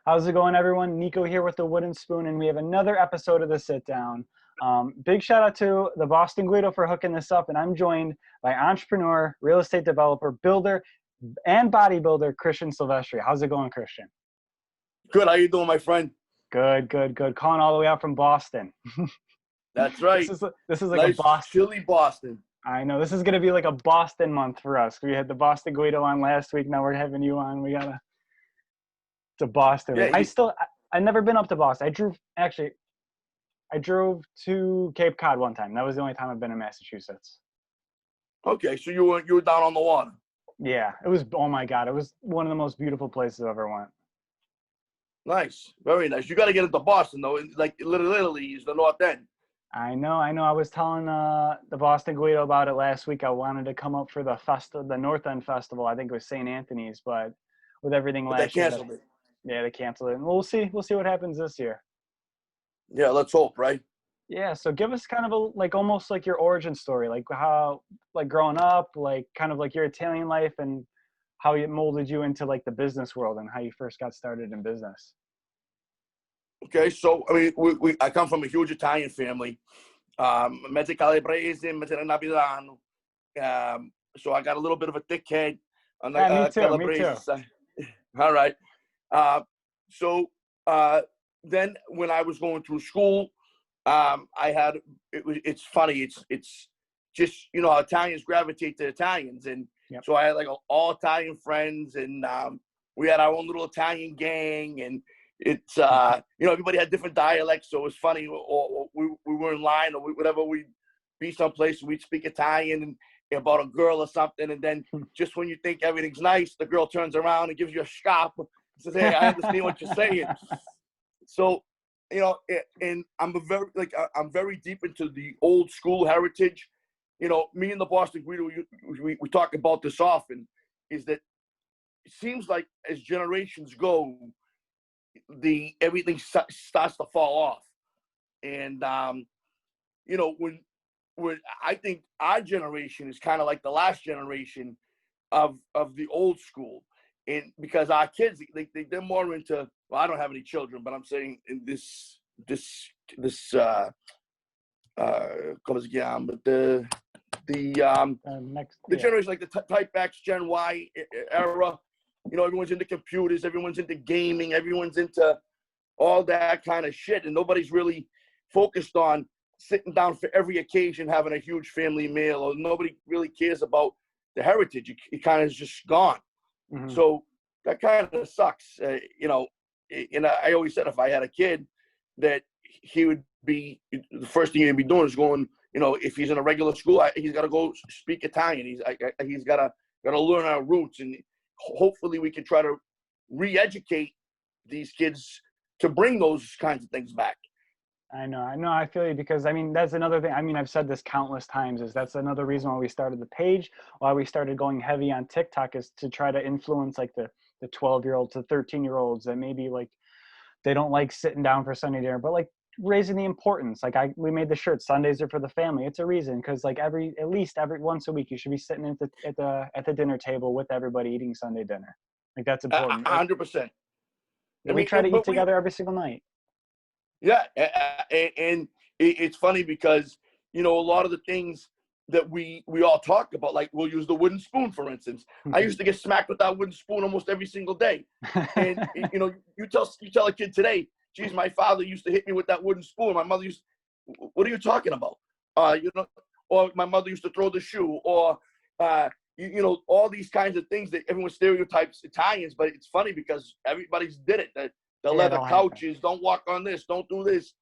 How's it going, everyone? Nico here with the Wooden Spoon, and we have another episode of the Sit Down. Big shout out to the Boston Guido for hooking this up, and I'm joined by entrepreneur, real estate developer, builder, and bodybuilder Christian Silvestri. How's it going, Christian? Good. How you doing, my friend? Good. Calling all the way out from Boston. That's right. This is like nice, a Boston. chilly Boston. I know this is gonna be like a Boston month for us. We had the Boston Guido on last week. Now we're having you on. We gotta to Boston. Yeah, I've never been up to Boston. I drove to Cape Cod one time. That was the only time I've been in Massachusetts. Okay, so you were down on the water. Yeah, it was. Oh my God, it was one of the most beautiful places I ever went. Nice, very nice. You got to get into Boston though. Like literally, is the North End. I know. I was telling the Boston Guido about it last week. I wanted to come up for the North End Festival. I think it was St. Anthony's, but with everything last year, they canceled it. Yeah, they canceled it. And we'll see what happens this year. Yeah, let's hope, right? Yeah, so give us kind of almost like your origin story, like how, like growing up, like kind of like your Italian life and how it molded you into like the business world and how you first got started in business. Okay, so I mean, I come from a huge Italian family, mezzo calabrese, mezzo napoletano. So I got a little bit of a thick head on the calabrese side. All right. Then when I was going through school, it's funny. It's just, how Italians gravitate to Italians. And yep. So I had like all Italian friends, and we had our own little Italian gang, and it's, everybody had different dialects. So it was funny, or we were in line or whatever, we'd be someplace and we'd speak Italian and about a girl or something. And then just when you think everything's nice, the girl turns around and gives you a scop and says, "Hey, I understand what you're saying." So, and I'm very deep into the old school heritage. Me and the Boston Guido, we talk about this often, is that it seems like as generations go, everything starts to fall off. And, when I think our generation is kind of like the last generation of the old school. And because our kids, they're more into, well, I don't have any children, but I'm saying in this come si chiama, the generation, like the Type X, Gen Y era, everyone's into computers, everyone's into gaming, everyone's into all that kind of shit. And nobody's really focused on sitting down for every occasion, having a huge family meal, or nobody really cares about the heritage. It kind of is just gone. Mm-hmm. So that kind of sucks, And I always said if I had a kid, that he would be, the first thing he'd be doing is going, if he's in a regular school, he's got to go speak Italian. He's got to learn our roots, and hopefully we can try to re-educate these kids to bring those kinds of things back. I know. I feel you, because that's another thing. I've said this countless times, is that's another reason why we started the page, why we started going heavy on TikTok, is to try to influence like the 12-year-olds, the 13-year-olds that maybe like they don't like sitting down for Sunday dinner, but like raising the importance. Like we made the shirt, Sundays are for the family. It's a reason, because like at least every once a week you should be sitting at the dinner table with everybody eating Sunday dinner. Like that's important. 100%. We try to eat together every single night. Yeah, and it's funny because, a lot of the things that we all talk about, like we'll use the wooden spoon, for instance. I used to get smacked with that wooden spoon almost every single day. And, you tell a kid today, geez, my father used to hit me with that wooden spoon. My mother what are you talking about? Or my mother used to throw the shoe, or, all these kinds of things that everyone stereotypes Italians, but it's funny because everybody's did it. The leather couches, don't walk on this, don't do this.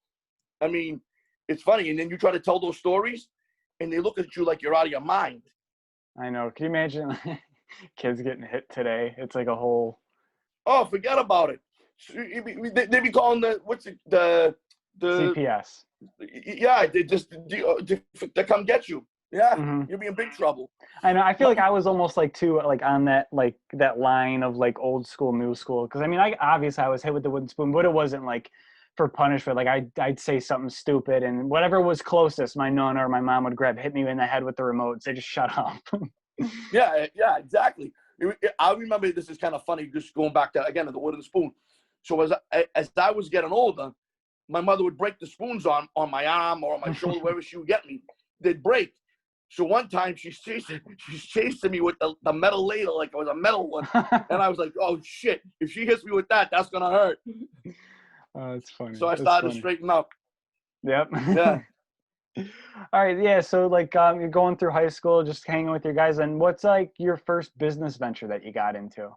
It's funny. And then you try to tell those stories, and they look at you like you're out of your mind. I know. Can you imagine kids getting hit today? It's like a whole... Oh, forget about it. They be calling the CPS. Yeah, they come get you. Yeah, You'll be in big trouble. I know. I feel like I was almost like too like on that line of like old school, new school. Because I was hit with the wooden spoon, but it wasn't like for punishment. Like I'd say something stupid, and whatever was closest, my nonna or my mom would hit me in the head with the remote and say, "Just shut up." Yeah, exactly. I remember, this is kind of funny, just going back to, again, the wooden spoon. So as I was getting older, my mother would break the spoons on my arm or on my shoulder, wherever she would get me. They'd break. So one time she's chasing me with the metal ladle like it was a metal one. And I was like, oh, shit. If she hits me with that, that's going to hurt. Oh, that's funny. So I started to straighten up. Yep. Yeah. All right. Yeah. So like you're going through high school, just hanging with your guys. And what's like your first business venture that you got into?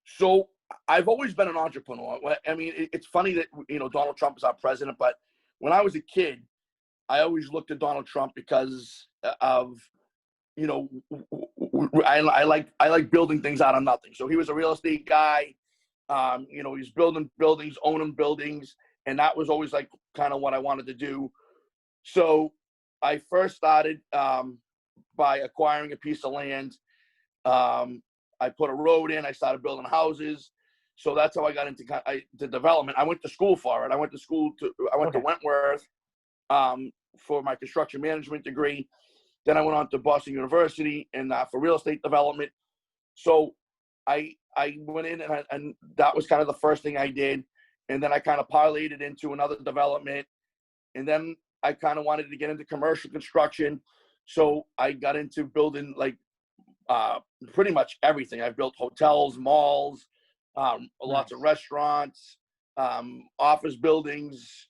So I've always been an entrepreneur. I mean, it's funny that, Donald Trump is our president, but when I was a kid, I always looked at Donald Trump because of, I like building things out of nothing. So he was a real estate guy. He was building buildings, owning buildings, and that was always like kind of what I wanted to do. So I first started by acquiring a piece of land. I put a road in. I started building houses. So that's how I got into the development. I went to school for it. I went to Wentworth for my construction management degree. Then I went on to Boston University and for real estate development. So I went in and that was kind of the first thing I did. And then I kind of parlayed it into another development. And then I kind of wanted to get into commercial construction. So I got into building like pretty much everything. I've built hotels, malls, lots of restaurants, office buildings,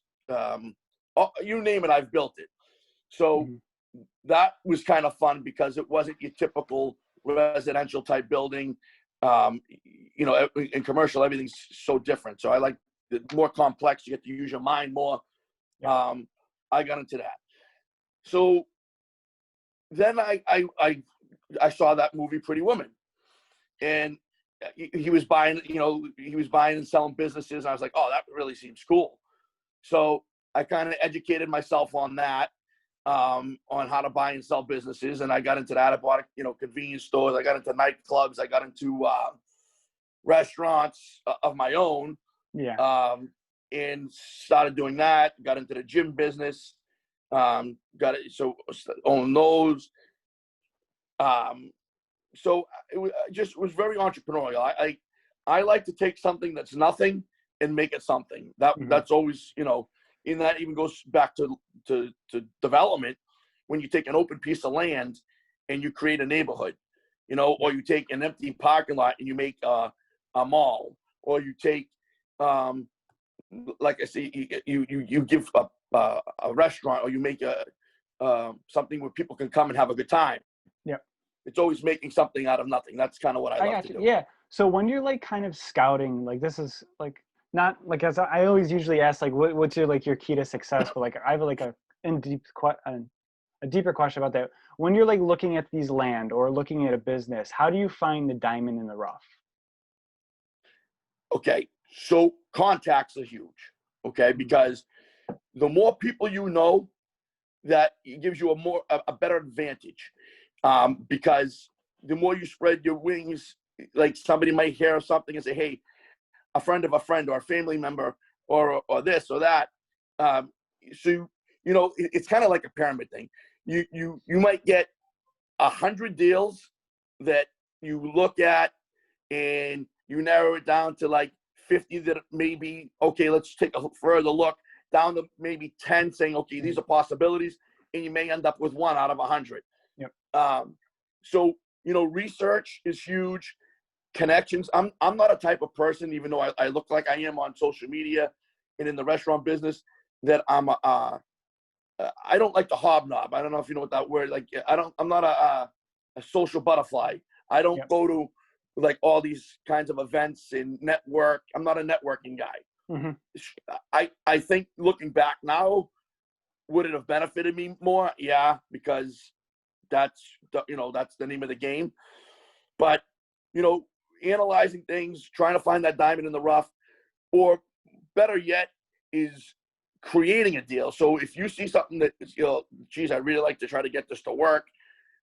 you name it, I've built it. So that was kind of fun because it wasn't your typical residential type building. In commercial, everything's so different. So I like the more complex. You get to use your mind more. I got into that. So then I saw that movie Pretty Woman, and he was buying and selling businesses. I was like, oh, that really seems cool. So I kind of educated myself on that, on how to buy and sell businesses. And I got into that. I bought, convenience stores. I got into nightclubs. I got into restaurants of my own. Yeah. And started doing that. Got into the gym business. Own those. So it was very entrepreneurial. I like to take something that's nothing and make it something. That's always, and that even goes back to development. When you take an open piece of land and you create a neighborhood, or you take an empty parking lot and you make a mall, or you take, like I say, you give a restaurant, or you make something where people can come and have a good time. Yeah. It's always making something out of nothing. That's kind of what I love to do. Yeah. So when you're like kind of scouting, like this is like not like, as I always usually ask, like what's your key to success? But like I have like a deeper question about that. When you're like looking at these land or looking at a business, how do you find the diamond in the rough? Okay, so contacts are huge. Okay, because the more people you know, that gives you a better advantage. Because the more you spread your wings, like somebody might hear something and say, hey, a friend of a friend or a family member or this or that. So, it's kind of like a pyramid thing. You might get 100 deals that you look at and you narrow it down to like 50 that maybe, okay, let's take a further look, down to maybe 10 saying, okay, these are possibilities. And you may end up with 1 out of 100. Yep. So, research is huge. Connections. I'm not a type of person, even though I look like I am on social media and in the restaurant business, that I don't like to hobnob. I don't know if you know what that word, like, I'm not a social butterfly. I don't go to like all these kinds of events and network. I'm not a networking guy. I think looking back now, would it have benefited me more? Yeah, because that's the name of the game. But, analyzing things, trying to find that diamond in the rough, or better yet is creating a deal. So if you see something that, geez, I really like to try to get this to work,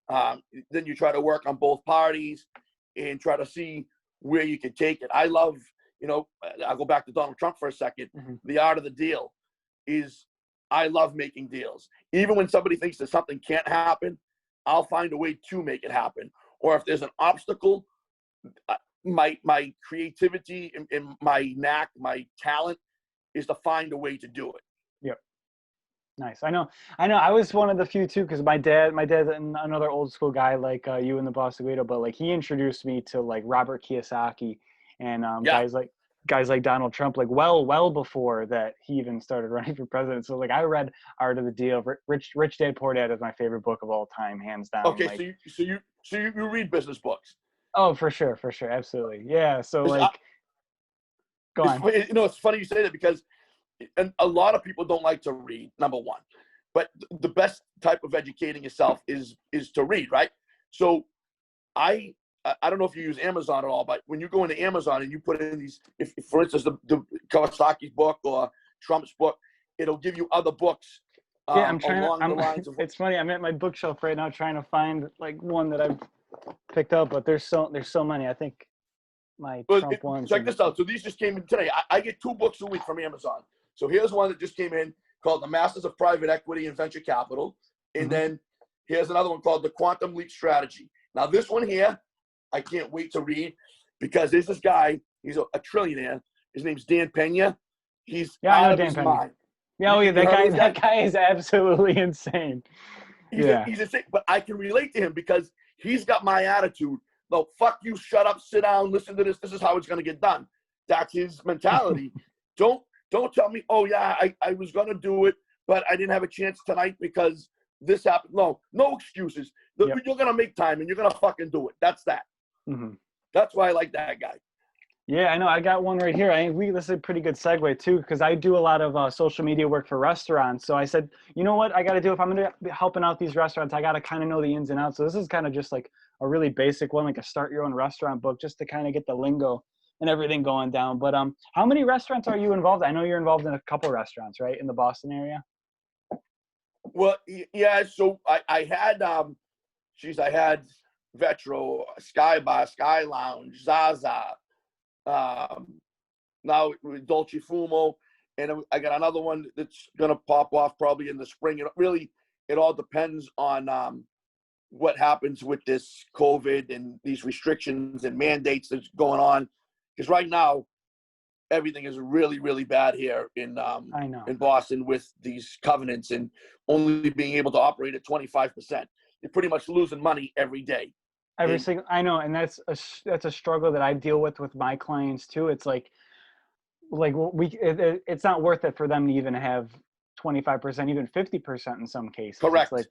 then you try to work on both parties and try to see where you can take it. I love, I'll go back to Donald Trump for a second. The art of the deal is, I love making deals. Even when somebody thinks that something can't happen, I'll find a way to make it happen. Or if there's an obstacle, my creativity and my knack, my talent is to find a way to do it. Yep. Nice. I know. I was one of the few too, because my dad's another old school guy like you in the Boston Guido, but like he introduced me to like Robert Kiyosaki and Yeah. guys like Donald Trump, like well before that he even started running for president. So like I read Art of the Deal. Rich Dad Poor Dad is my favorite book of all time, hands down. Okay, like, so you read business books. Oh, for sure, absolutely, yeah. So like, go on. It's funny you say that because a lot of people don't like to read, number one. But the best type of educating yourself is to read, right? So I don't know if you use Amazon at all, but when you go into Amazon and you put in these, if for instance the Kawasaki's book or Trump's book, it'll give you other books. Yeah, I'm trying along the lines of. It's funny. I'm at my bookshelf right now trying to find like one that I've picked up, but there's so many. I think my Trump ones. Check this out. So these just came in today. I get 2 books a week from Amazon. So here's one that just came in called The Masters of Private Equity and Venture Capital. And then here's another one called The Quantum Leap Strategy. Now this one here, I can't wait to read because there's this guy, he's a trillionaire. His name's Dan Pena. He's out of his mind. Yeah, oh yeah, that guy is absolutely insane. He's insane, but I can relate to him because he's got my attitude. No, fuck you, shut up, sit down, listen to this. This is how it's gonna get done. That's his mentality. Don't tell me, oh yeah, I was gonna do it, but I didn't have a chance tonight because this happened. No excuses. You're gonna make time and you're gonna fucking do it. That's that. That's why I like that guy. Yeah, I know. I got one right here. This is a pretty good segue too, because I do a lot of social media work for restaurants. So I said, you know what I got to do if I'm going to be helping out these restaurants, I got to kind of know the ins and outs. So this is kind of just like a really basic one, like a start your own restaurant book, just to kind of get the lingo and everything going down. But how many restaurants are you involved in? I know you're involved in a couple restaurants, right, in the Boston area? Well, yeah. So I had I had Vetro, Sky Bar, Sky Lounge, Zaza. Now Dolce Fumo, and I got another one that's gonna pop off probably in the spring. It all depends on what happens with this COVID and these restrictions and mandates that's going on. Because right now, everything is really, really bad here in Boston with these covenants and only being able to operate at 25%. You're pretty much losing money every day. I know, and that's a struggle that I deal with my clients too. It's like it's not worth it for them to even have 25%, even 50% in some cases. Correct. It's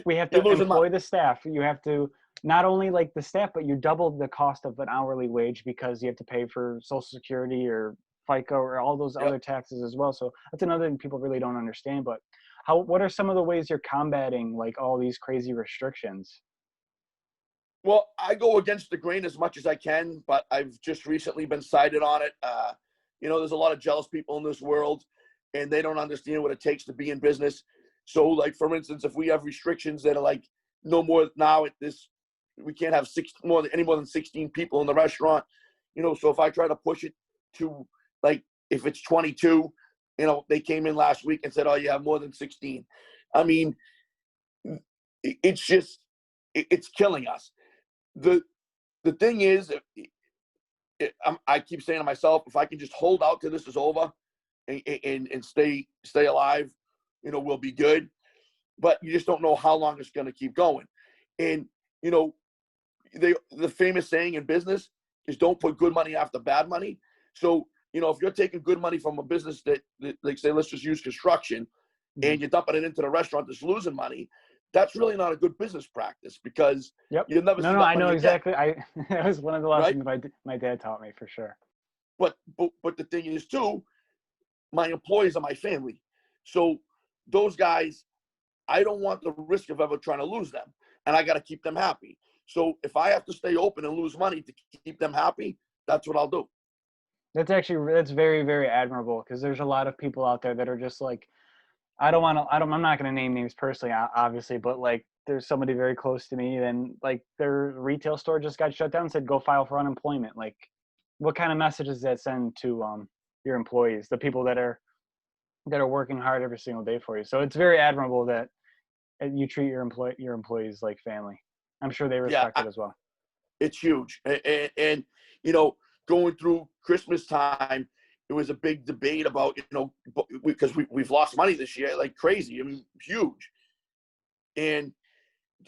we have to employ the staff. You have to not only like the staff, but you double the cost of an hourly wage because you have to pay for Social Security or FICA or all those other taxes as well. So that's another thing people really don't understand. But what are some of the ways you're combating like all these crazy restrictions? Well, I go against the grain as much as I can, but I've just recently been cited on it. There's a lot of jealous people in this world, and they don't understand what it takes to be in business. So, like, for instance, if we have restrictions that are like no more now at this, we can't have any more than 16 people in the restaurant. So if I try to push it to like if it's 22, they came in last week and said, oh, you have more than 16. I mean, it's just it's killing us. The thing is, I keep saying to myself, if I can just hold out till this is over and stay alive, we'll be good. But you just don't know how long it's going to keep going. And, the famous saying in business is don't put good money after bad money. So, if you're taking good money from a business that like say, let's just use construction, and you're dumping it into the restaurant that's losing money, that's really not a good business practice because you'll never see that I know exactly. Again. That was one of the lessons my dad taught me for sure. But the thing is too, my employees are my family. So those guys, I don't want the risk of ever trying to lose them, and I got to keep them happy. So if I have to stay open and lose money to keep them happy, that's what I'll do. That's very, very admirable because there's a lot of people out there that are just like, I'm not going to name names personally, obviously, but like there's somebody very close to me and like their retail store just got shut down and said, go file for unemployment. Like what kind of message does that send to your employees, the people that are working hard every single day for you? So it's very admirable that you treat your employees like family. I'm sure they respect it as well. It's huge. And you know, going through Christmas time, it was a big debate about, you know, because we've lost money this year like crazy. I mean, huge. And,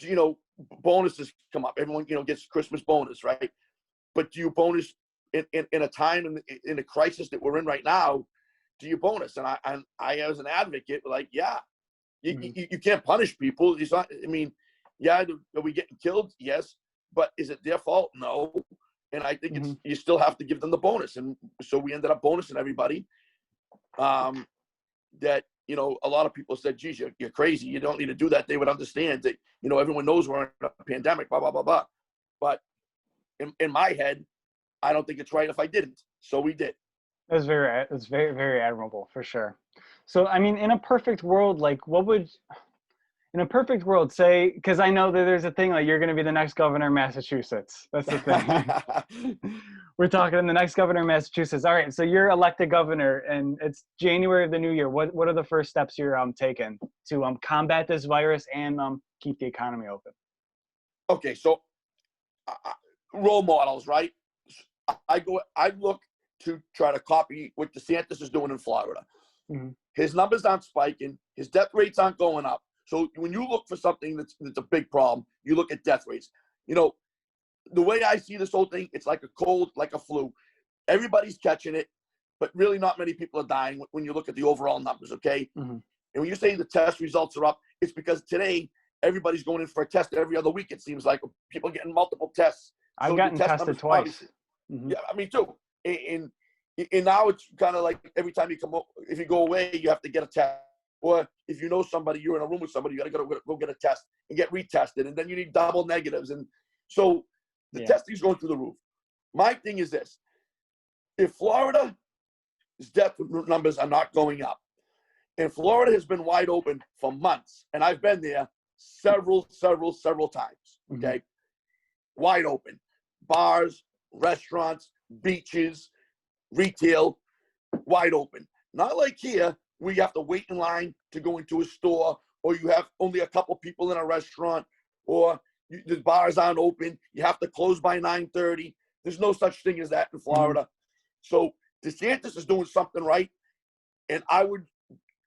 you know, bonuses come up. Everyone, you know, gets Christmas bonus, right? But do you bonus in a time in a crisis that we're in right now? Do you bonus? And I as an advocate, like, yeah, you can't punish people. It's not. I mean, yeah, are we getting killed? Yes, but is it their fault? No. And I think it's you still have to give them the bonus. And so we ended up bonusing everybody. That, you know, a lot of people said, geez, you're crazy. You don't need to do that. They would understand that, you know, everyone knows we're in a pandemic, blah, blah, blah, blah. But in my head, I don't think it's right if I didn't. So we did. It's very, very admirable for sure. So, I mean, in a perfect world, like in a perfect world, say, because I know that there's a thing like you're going to be the next governor of Massachusetts. That's the thing. We're talking the next governor of Massachusetts. All right, so you're elected governor, and it's January of the new year. What are the first steps you're taking to combat this virus and keep the economy open? Okay, so role models, right? I look to try to copy what DeSantis is doing in Florida. His numbers aren't spiking. His death rates aren't going up. So when you look for something that's a big problem, you look at death rates. You know, the way I see this whole thing, it's like a cold, like a flu. Everybody's catching it, but really not many people are dying when you look at the overall numbers, okay? And when you say the test results are up, it's because today everybody's going in for a test every other week, it seems like. People getting multiple tests. I've gotten tested twice. Yeah, me too. And now it's kind of like every time you if you go away, you have to get a test. Or if you know somebody, you're in a room with somebody, you got to go get a test and get retested. And then you need double negatives. And so the testing is going through the roof. My thing is this. If Florida's death numbers are not going up, and Florida has been wide open for months, and I've been there several times, okay? Wide open. Bars, restaurants, beaches, retail, wide open. Not like here, where you have to wait in line to go into a store, or you have only a couple people in a restaurant, or the bars aren't open. You have to close by 9:30. There's no such thing as that in Florida. So DeSantis is doing something right, and I would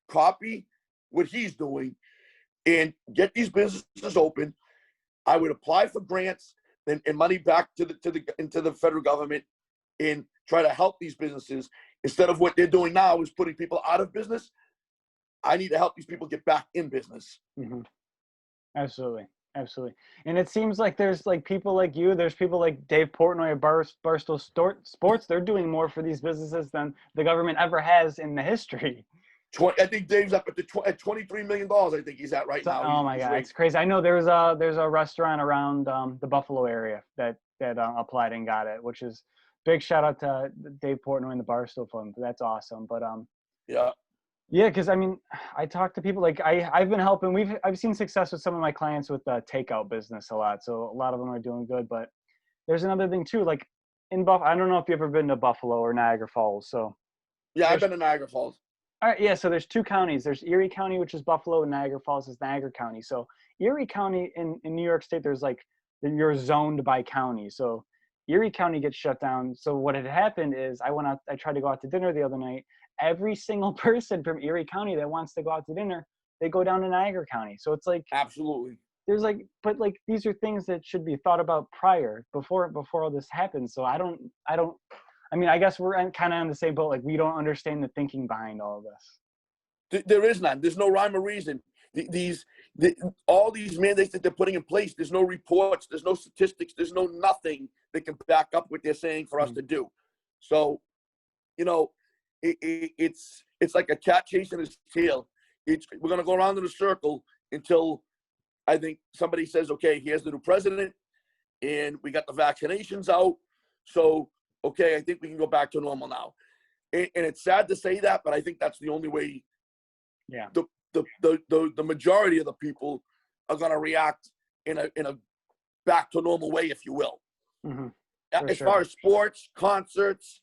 copy what he's doing and get these businesses open. I would apply for grants and money back into the federal government and try to help these businesses. Instead of what they're doing now is putting people out of business, I need to help these people get back in business. Absolutely. And it seems like there's like people like you, there's people like Dave Portnoy of Barstool Sports. They're doing more for these businesses than the government ever has in the history. I think Dave's up at $23 million. I think he's at right now. Oh my God, it's crazy. I know there's a restaurant around the Buffalo area that applied and got it, which is big shout out to Dave Portnoy and the Barstool Fund. That's awesome. But yeah, because I mean, I talk to people like I've been helping. I've seen success with some of my clients with takeout business a lot. So a lot of them are doing good. But there's another thing too. Like in Buffalo, I don't know if you've ever been to Buffalo or Niagara Falls. So yeah, I've been to Niagara Falls. All right, yeah. So there's two counties. There's Erie County, which is Buffalo, and Niagara Falls is Niagara County. So Erie County in New York State, there's like you're zoned by county. So Erie County gets shut down. So what had happened is I tried to go out to dinner the other night. Every single person from Erie County that wants to go out to dinner, they go down to Niagara County. So it's like absolutely there's like, but like these are things that should be thought about before all this happens. So I mean, I guess we're kind of on the same boat. Like we don't understand the thinking behind all of this. There is none. There's no rhyme or reason. All these mandates that they're putting in place, there's no reports, there's no statistics, there's no nothing that can back up what they're saying for us to do. So, you know, it's like a cat chasing his tail. We're going to go around in a circle until I think somebody says, okay, here's the new president, and we got the vaccinations out. So, okay, I think we can go back to normal now. And it's sad to say that, but I think that's the only way. Yeah. The majority of the people are going to react in a back to normal way, if you will. As far as sports, concerts,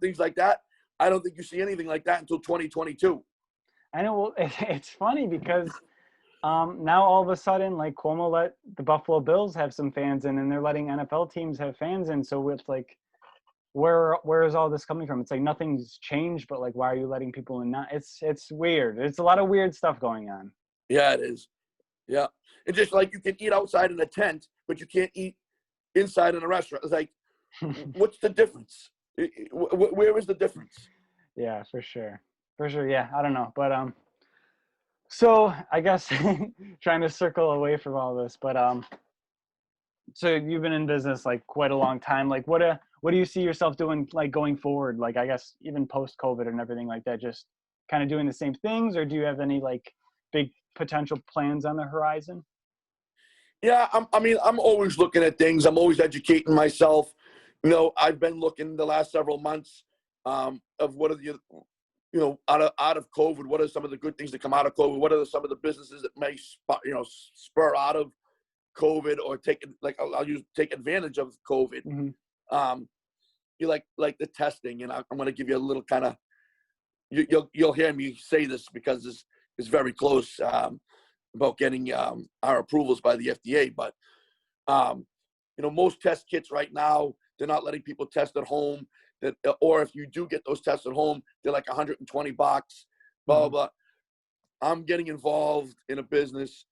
things like that, I don't think you see anything like that until 2022. I know. Well, it's funny because Now all of a sudden, like Cuomo let the Buffalo Bills have some fans in, and they're letting NFL teams have fans in. So it's like, where is all this coming from? It's like nothing's changed, but like, why are you letting people in? Not it's weird. It's a lot of weird stuff going on. Yeah, it is. Yeah. It's just like you can eat outside in a tent, but you can't eat inside in a restaurant. It's like, what's the difference? Where is the difference? Yeah, for sure. For sure. Yeah, I don't know. But so I guess trying to circle away from all this, but so you've been in business like quite a long time. Like what do you see yourself doing like going forward? Like I guess even post COVID and everything like that, just kind of doing the same things, or do you have any like big potential plans on the horizon? Yeah, I'm always looking at things. I'm always educating myself. You know, I've been looking the last several months of what are the, you know, out of COVID, what are some of the good things that come out of COVID? What are some of the businesses that may, spur out of COVID or take advantage of COVID? Mm-hmm. You like the testing, and I'm going to give you a little kind of, you'll hear me say this because it's very close about getting our approvals by the FDA. But you know, most test kits right now, they're not letting people test at home. Or if you do get those tests at home, they're like $120, blah, blah, blah. I'm getting involved in a business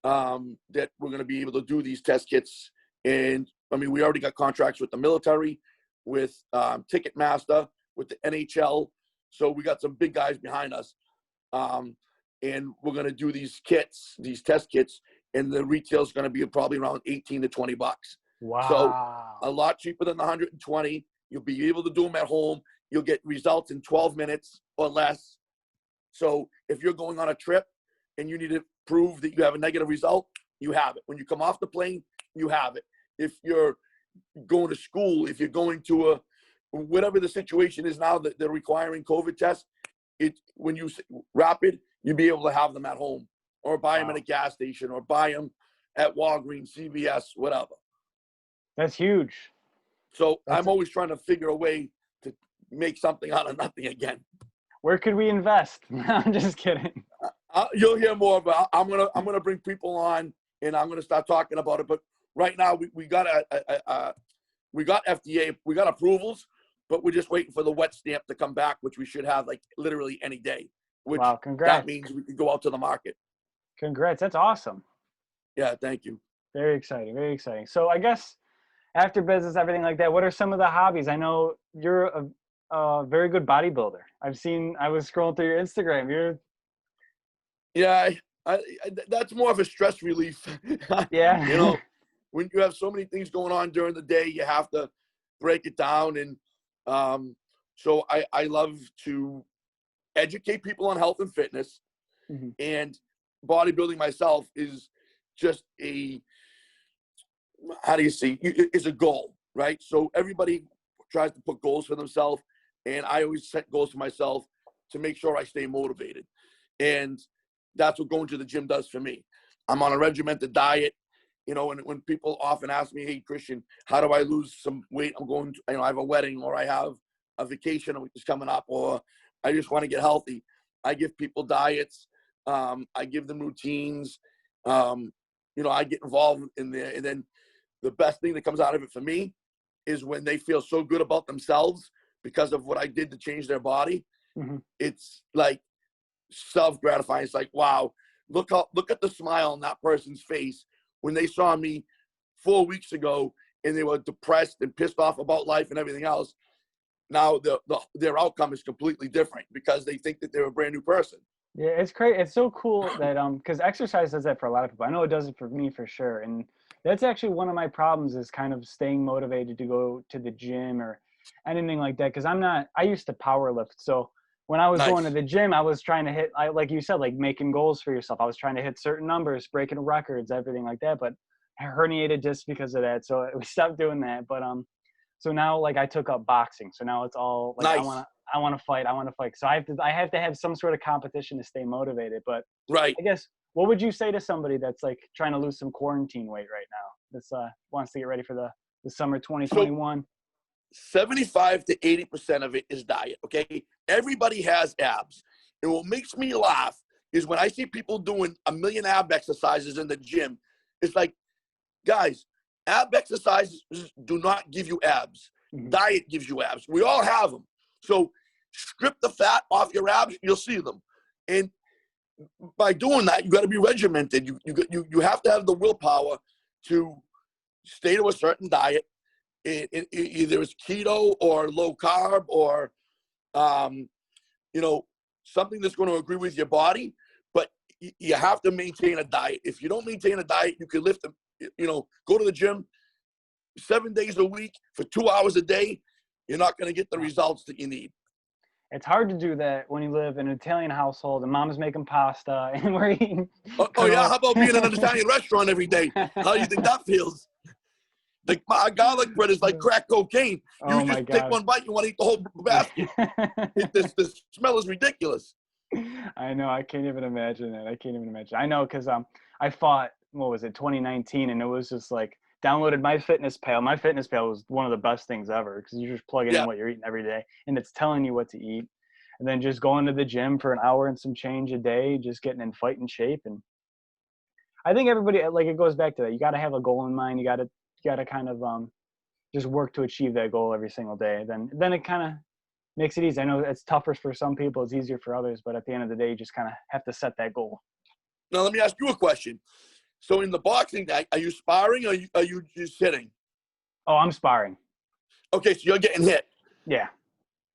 that we're going to be able to do these test kits. And I mean, we already got contracts with the military, with Ticketmaster, with the NHL. So we got some big guys behind us. And we're going to do these kits, these test kits, and the retail is going to be probably around 18 to 20 bucks. Wow. So a lot cheaper than the 120. You'll be able to do them at home. You'll get results in 12 minutes or less. So if you're going on a trip and you need to prove that you have a negative result, you have it. When you come off the plane, you have it. If you're going to school, if you're going to whatever the situation is now that they're requiring COVID tests, when you rapid, you'll be able to have them at home or buy them at a gas station or buy them at Walgreens, CVS, whatever. That's huge. So I'm always trying to figure a way to make something out of nothing again. Where could we invest? I'm just kidding. You'll hear more, but I'm gonna bring people on and I'm gonna start talking about it. But right now we got FDA, we got approvals, but we're just waiting for the wet stamp to come back, which we should have like literally any day. Which wow, congrats. That means we can go out to the market. Congrats, that's awesome. Yeah, thank you. Very exciting, very exciting. So I guess after business, everything like that, what are some of the hobbies? I know you're a very good bodybuilder. I was scrolling through your Instagram. Yeah, I that's more of a stress relief. Yeah. You know, when you have so many things going on during the day, you have to break it down. And so I love to educate people on health and fitness. Mm-hmm. And bodybuilding myself is just it's a goal, right? So everybody tries to put goals for themselves, and I always set goals for myself to make sure I stay motivated. And that's what going to the gym does for me. I'm on a regimented diet, you know, and when people often ask me, hey, Christian, how do I lose some weight? I'm going to, you know, I have a wedding or I have a vacation which is coming up, or I just want to get healthy. I give people diets. I give them routines. You know, I get involved in there. And then the best thing that comes out of it for me is when they feel so good about themselves because of what I did to change their body. Mm-hmm. It's like self-gratifying. It's like, wow, look at the smile on that person's face when they saw me 4 weeks ago and they were depressed and pissed off about life and everything else. Now their outcome is completely different because they think that they're a brand new person. Yeah, it's great. It's so cool that because exercise does that for a lot of people. I know it does it for me for sure, and that's actually one of my problems is kind of staying motivated to go to the gym or anything like that. Because I used to power lift, so when I was going to the gym, I was trying to hit, like you said, like making goals for yourself. I was trying to hit certain numbers, breaking records, everything like that. But I herniated just because of that, so we stopped doing that. But so now like I took up boxing, so now it's all like I want to fight. So I have to have some sort of competition to stay motivated. But right. I guess what would you say to somebody that's like trying to lose some quarantine weight right now? That's wants to get ready for the summer 2021. So 75 to 80% of it is diet. Okay, everybody has abs, and what makes me laugh is when I see people doing a million ab exercises in the gym, it's like, guys, ab exercises do not give you abs. Diet gives you abs. We all have them. So strip the fat off your abs, you'll see them. And by doing that, you got to be regimented. You have to have the willpower to stay to a certain diet. Either it's keto or low carb or, you know, something that's going to agree with your body. But you have to maintain a diet. If you don't maintain a diet, you can lift them. You know, go to the gym 7 days a week for 2 hours a day. You're not going to get the results that you need. It's hard to do that when you live in an Italian household and mom's making pasta and we're eating. Oh yeah, how about being in an Italian restaurant every day? How do you think that feels? Like my garlic bread is like crack cocaine. You just take one bite, you want to eat the whole basket. The smell is ridiculous. I know. I can't even imagine it. I can't even imagine. I know because I fought, what was it, 2019, and it was just like downloaded My Fitness Pal. My Fitness Pal was one of the best things ever because you just plug in what you're eating every day, and it's telling you what to eat. And then just going to the gym for an hour and some change a day, just getting in fighting shape. And I think everybody, like, it goes back to that. You got to have a goal in mind. You got to kind of just work to achieve that goal every single day. Then it kind of makes it easy. I know it's tougher for some people. It's easier for others. But at the end of the day, you just kind of have to set that goal. Now, let me ask you a question. So in the boxing, are you sparring or are you just hitting? Oh, I'm sparring. Okay, so you're getting hit. Yeah.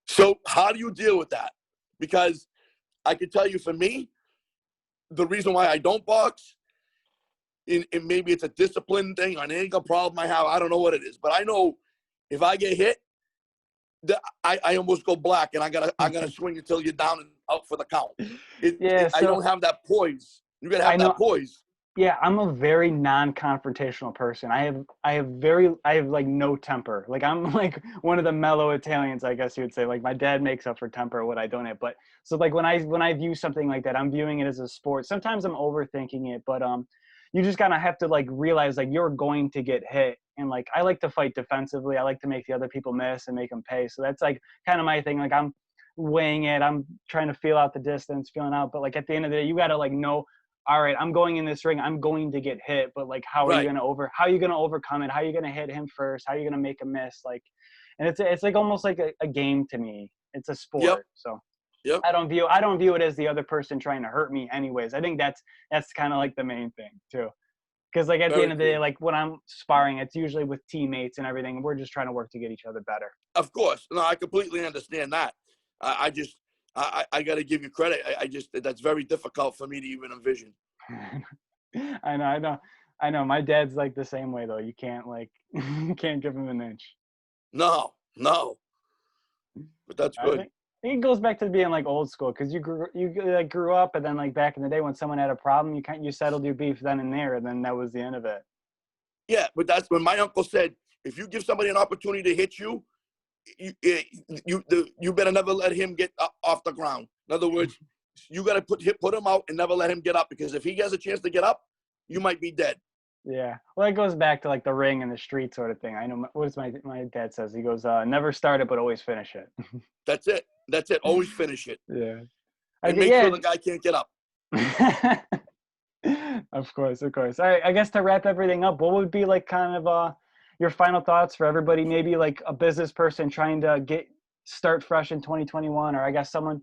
So how do you deal with that? Because I can tell you for me, the reason why I don't box, and maybe it's a discipline thing or an anger problem I have, I don't know what it is. But I know if I get hit, I almost go black and I gotta swing until you're down and out for the count. I don't have that poise. You gotta have that poise. Yeah, I'm a very non-confrontational person. I have like no temper. Like I'm like one of the mellow Italians, I guess you would say. Like my dad makes up for temper, what I don't have. But so like when I view something like that, I'm viewing it as a sport. Sometimes I'm overthinking it, but you just gotta have to like realize like you're going to get hit. And like I like to fight defensively. I like to make the other people miss and make them pay. So that's like kind of my thing. Like I'm weighing it. I'm trying to feel out the distance, feeling out. But like at the end of the day, you gotta like know, all right, I'm going in this ring, I'm going to get hit, but like how are you gonna overcome it? How are you gonna hit him first? How are you gonna make a miss? Like, and it's like almost like a game to me. It's a sport. Yep. So yep. I don't view it as the other person trying to hurt me anyways. I think that's kind of like the main thing too. Because like at the end of the day, like when I'm sparring, it's usually with teammates and everything, and we're just trying to work to get each other better. Of course. No, I completely understand that. I got to give you credit. That's very difficult for me to even envision. I know. My dad's like the same way though. You can't you can't give him an inch. No. But that's good. I think it goes back to being like old school because you grew up, and then like back in the day when someone had a problem, you settled your beef then and there, and then that was the end of it. Yeah, but that's when my uncle said, if you give somebody an opportunity to hit you, you better never let him get off the ground. In other words, you got to put him out and never let him get up, because if he has a chance to get up, you might be dead. Yeah. Well, it goes back to like the ring and the street sort of thing. I know what my dad says. He goes, never start it, but always finish it. That's it. Always finish it. Yeah. And make sure the guy can't get up. Of course. All right. I guess to wrap everything up, what would be like kind of your final thoughts for everybody? Maybe like a business person trying to start fresh in 2021, or I guess someone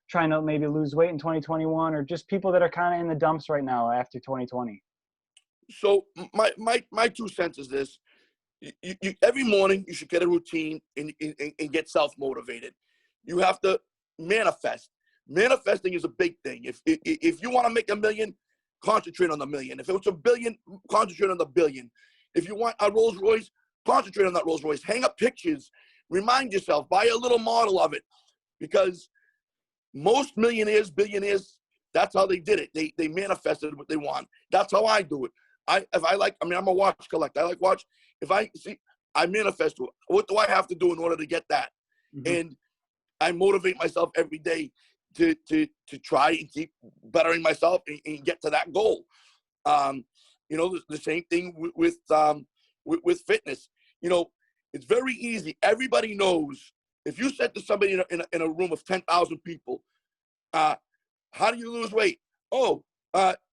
trying to maybe lose weight in 2021, or just people that are kind of in the dumps right now after 2020. So my 2 cents is this: you every morning you should get a routine and get self-motivated. You have to manifest. Manifesting is a big thing. If you want to make $1 million, concentrate on the $1 million. If it's $1 billion, concentrate on the $1 billion. If you want a Rolls Royce, concentrate on that Rolls Royce. Hang up pictures. Remind yourself. Buy a little model of it, because most millionaires, billionaires, that's how they did it. They manifested what they want. That's how I do it. I'm a watch collector. I like watch. If I see, I manifest it. What do I have to do in order to get that? Mm-hmm. And I motivate myself every day to try and keep bettering myself and get to that goal. The same thing with fitness. It's very easy. Everybody knows. If you said to somebody in a room of 10,000 people, how do you lose weight? Oh,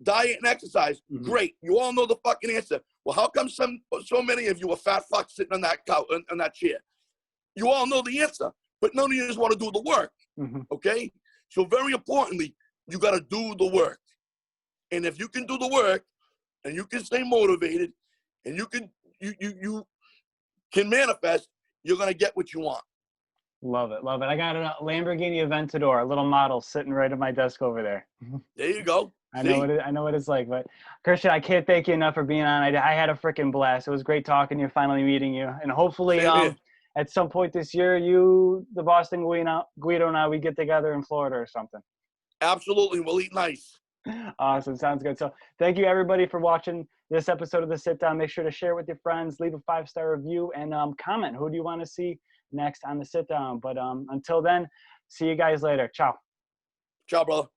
diet and exercise. Mhm. Great. You all know the fucking answer. Well, how come so many of you are fat fucks sitting on that couch, on that chair? You all know the answer, but none of you just want to do the work. Mhm. Okay? So very importantly, you got to do the work. And if you can do the work and you can stay motivated and you can manifest, you're going to get what you want. Love it. Love it. I got a Lamborghini Aventador, a little model sitting right at my desk over there. There you go. I know what it's like. But Christian, I can't thank you enough for being on. I had a freaking blast. It was great talking to you, finally meeting you. And hopefully at some point this year, you, the Boston Guido and I, we get together in Florida or something. Absolutely. We'll eat nice. Awesome. Sounds good. So thank you everybody for watching this episode of The Sit Down. Make sure to share it with your friends, leave a 5-star review, and comment. Who do you want to see next on The Sit Down? But until then, see you guys later. Ciao. Ciao, brother.